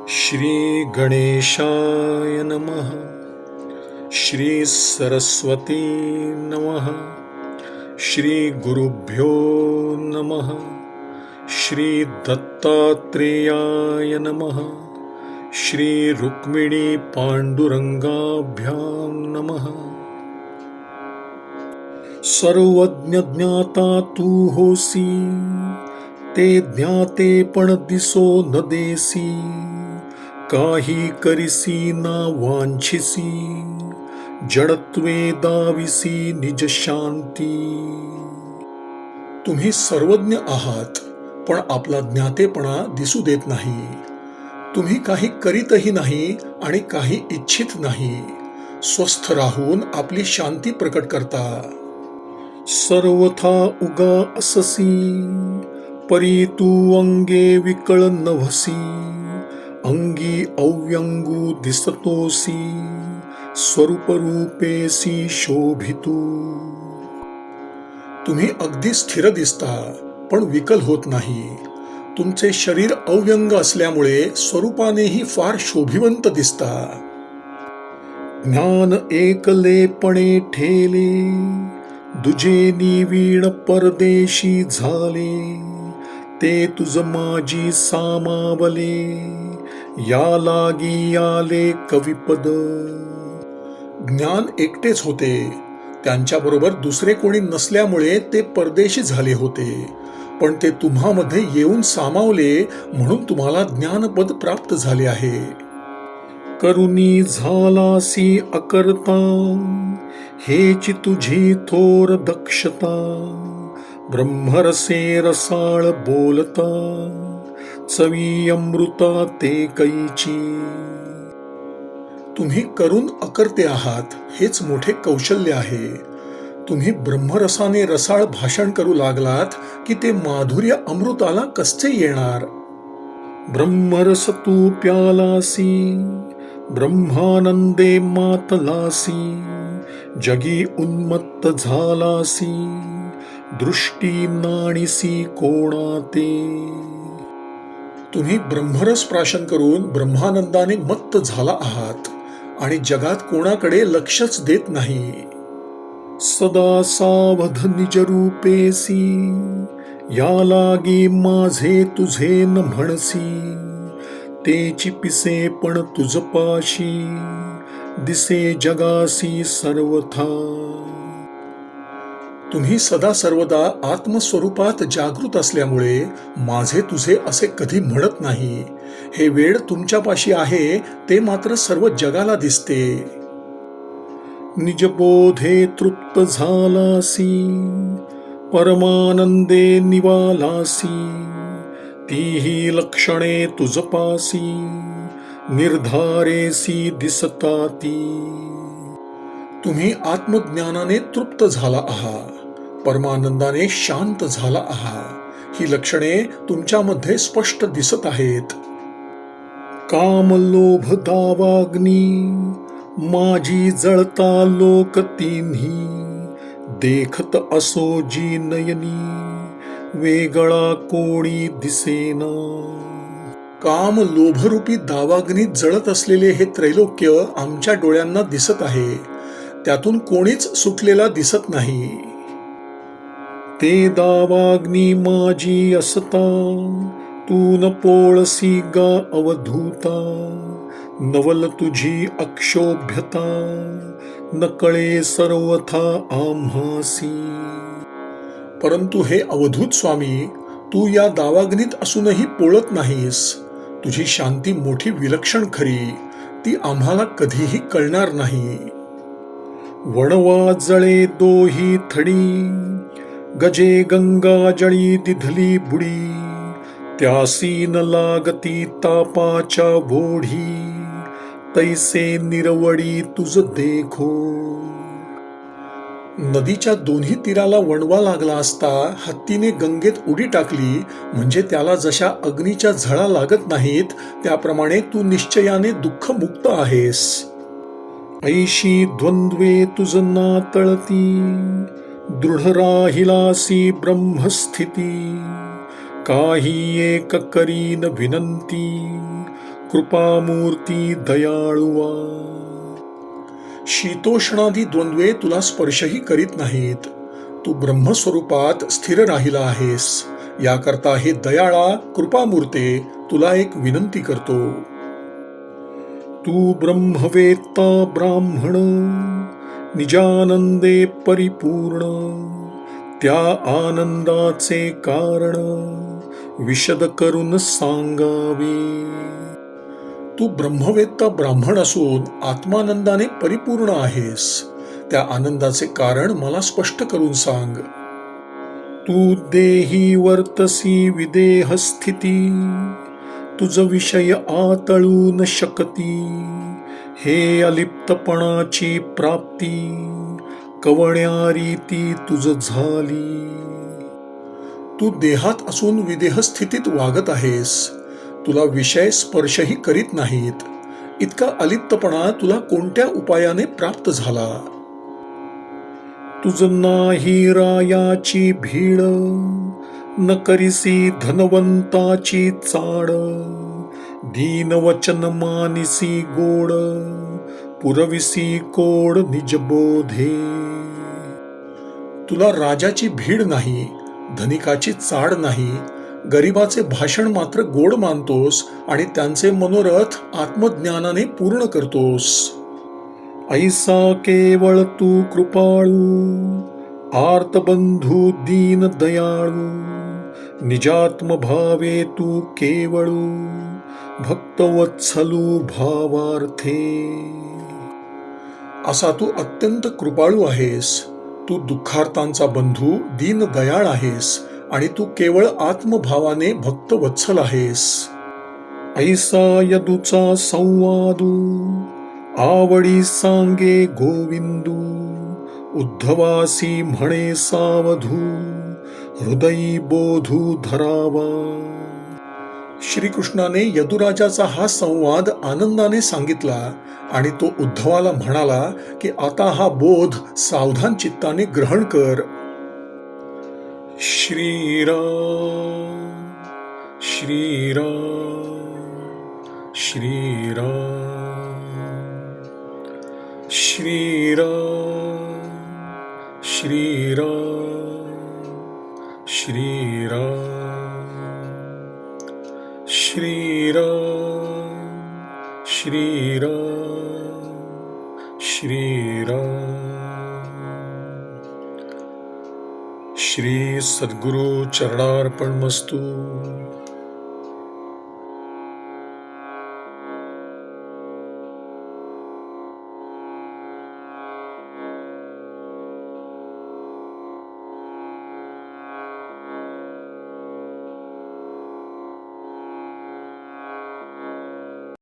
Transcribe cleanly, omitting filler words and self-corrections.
श्री गणेशाय नमः. श्री सरस्वती नमः. श्री गुरुभ्यो नमः. श्री दत्तात्रेयाय नमः. श्री रुक्मिणी पांडुरंगाभ्यां नमः. सर्वज्ञ ज्ञाता तू होसी, ते ज्ञाते पण दिसो न देसी. काही करिसी ना वांछिसी, जडत्वे दाविसी निज शांती. तुम्ही सर्वज्ञ आहात, पण आपला ज्ञातेपणा दिसू देत नाही. तुम्ही काही करीतही नाही आणि काही इच्छित नाही. स्वस्थ राहून आपली शांती प्रकट करता. सर्वथा उगा अससी, परी तू अंगे विकळ नभसी. अंगी अव्यंगू दिसतोसी, स्वरूप रूपेसी शोभितू. तुम्ही अगदी स्थिर दिसता, पण विकल होत नाही. तुमचे शरीर अव्यंग असल्यामुळे स्वरूपानेही फार शोभिवंत दिसता. ज्ञान एकलेपणे ठेले, दुजे निवीण परदेशी झाले. ते तुझ माझी सामावले, या लागी आले कविपद. ज्ञान एकटेच होते, त्यांच्याबरोबर दुसरे कोणी नसल्यामुळे ते परदेशी झाले होते. पण ते तुम्हामध्ये येऊन सामावले म्हणून तुम्हाला ज्ञानपद प्राप्त झाले आहे. करुणी झालासी अकर्ता, हेची तुझी थोर दक्षता. ब्रह्मरसे रसाळ बोलता, चवी अमृता ते कैची. तुम्ही करून अकर्ते आहात, हेच मोठे कौशल्य आहे. तुम्ही ब्रह्मरसाने रसाळ भाषण करू लागलात की ते माधुर्य अमृताला कसे येणार. ब्रह्मरस तू प्यालासी, ब्रह्मानंदे मातलासी. जगी उन्मत्त झालासी, दृष्टी नाणीसी कोणाते. तुम्ही ब्रह्मरस प्राशन करून ब्रह्मानंदाने मत्त झाला आहात आणि जगात कोणाकडे लक्षच देत नाही. सदा सावध निज रूपेसी, या लागी माझे तुझे न म्हणसी. तेची पिसे पण तुझ पाशी, दिसे जगासी सर्वथा. तुम्ही सदा सर्वदा आत्मस्वरूपात जागृत असल्यामुळे माझे तुझे असे कधी म्हणत नाही. हे वेळ तुमच्यापाशी आहे ते मात्र सर्व जगाला दिसते. निजबोधे तृप्त झालासी, परमानंदे निवालासी. तीही लक्षणे तुझ पासी, निर्धारेसी दिसताती. तुम्ही आत्मज्ञानाने तृप्त झाला आहात, परमानंदाने शांत झाला आहात. ही लक्षणे तुमच्यामध्ये स्पष्ट दिसत आहेत. काम लोभ दावाग्नी, माझी जळता लोक तिन्ही. देखत असो जी नयनी, वेगळा कोणी दिसेना. काम लोभरूपी दावाग्नीत जळत असलेले हे त्रैलोक्य आमच्या डोळ्यांना दिसत आहे. त्यातून कोणीच सुटलेला दिसत नाही. ते दावाग्नी माझी असता, तू न पोळसी गा अवधूता. नवल तुझी अक्षोभ्यता, नकळे सर्वथा आम्हासी. परंतु हे अवधूत स्वामी, तू या दावाग्नीत असूनही पोळत नाहीस. तुझी शांती मोठी विलक्षण खरी, ती आम्हाला कधीही कळणार नाही. वणवा जळे दोही थडी, गजे गंगा जळी दिधली बुडी. त्यासी न लागती तापाच्या ओढी, तैसे निरवडी तुझ देखो. नदीच्या दोन्ही तीराला वणवा लागला असता हत्तीने गंगेत उडी टाकली म्हणजे त्याला जशा अग्नीच्या झळा लागत नाहीत, त्याप्रमाणे तू निश्चयाने दुःखमुक्त आहेस. ऐशी द्वंद्वे तुझ नातळती, दृढ राहिलासी ब्रह्मस्थिती. काही एक करीन विनंती, कृपामूर्ती दयाळुवा. शीतोष्णादी द्वंद्वे तुला स्पर्शही करीत नाहीत. तू ब्रह्मस्वरूपात स्थिर राहिला आहेस. याकरता हे दयाळा कृपामूर्ते तुला एक विनंती करतो. तू ब्रह्मवेत्ता ब्राह्मण, निजानंदे परिपूर्ण, त्या आनंदाचे कारण विशद करून सांगावे. तू ब्रह्मवेत्ता ब्राह्मण असून आत्मानंदाने परिपूर्ण आहेस. त्या आनंदाचे कारण मला स्पष्ट करून सांग. तू देही वर्तसी विदेह स्थिती, तुझ विषय आतळू न शकती. हे अलिप्तपणाची प्राप्ती, कवण्यारी ती तुझ झाली. तू देहात असून विदेह स्थितीत वागत आहेस. तुला विषय स्पर्शही करीत नाहीत. इतका अलिप्तपणा तुला कोणत्या उपायाने प्राप्त झाला? तुझ नाही रायाची भीड, न करिसी धनवंताची चाड. दीनवचन मानिसी गोड, पुरविसी कोड निजबोधे. तुला राजाची भीड नाही, धनिकाची चाड नाही. गरिबाचे भाषण मात्र गोड मानतोस आणि त्यांचे मनोरथ आत्मज्ञानाने पूर्ण करतोस. ऐसा केवळ तू कृपाळू, आर्तबंधू दीन दयाळू. निजात्म भावे तू केवळू, भक्तवत्सलू भावार्थे. असा तू अत्यंत कृपाळू आहेस. तू दुःखार्तांचा बंधू दीन दयाळ आहेस आणि तू केवळ आत्मभावाने भक्तवत्सल आहेस. ऐसा यदुचा संवादू, आवडी सांगे गोविंदू. उद्धवासी म्हणे सावधू, हृदयी बोधू धरावा. श्रीकृष्णाने यदुराजाचा हा संवाद आनंदाने सांगितला आणि तो उद्धवाला म्हणाला की आता हा बोध सावधान चित्ताने ग्रहण कर. श्रीराम श्रीराम श्रीराम श्रीराम श्रीराम श्रीराम श्रीराम श्रीराम श्रीराम. श्री सद्गुरु चरणार्पणमस्तु.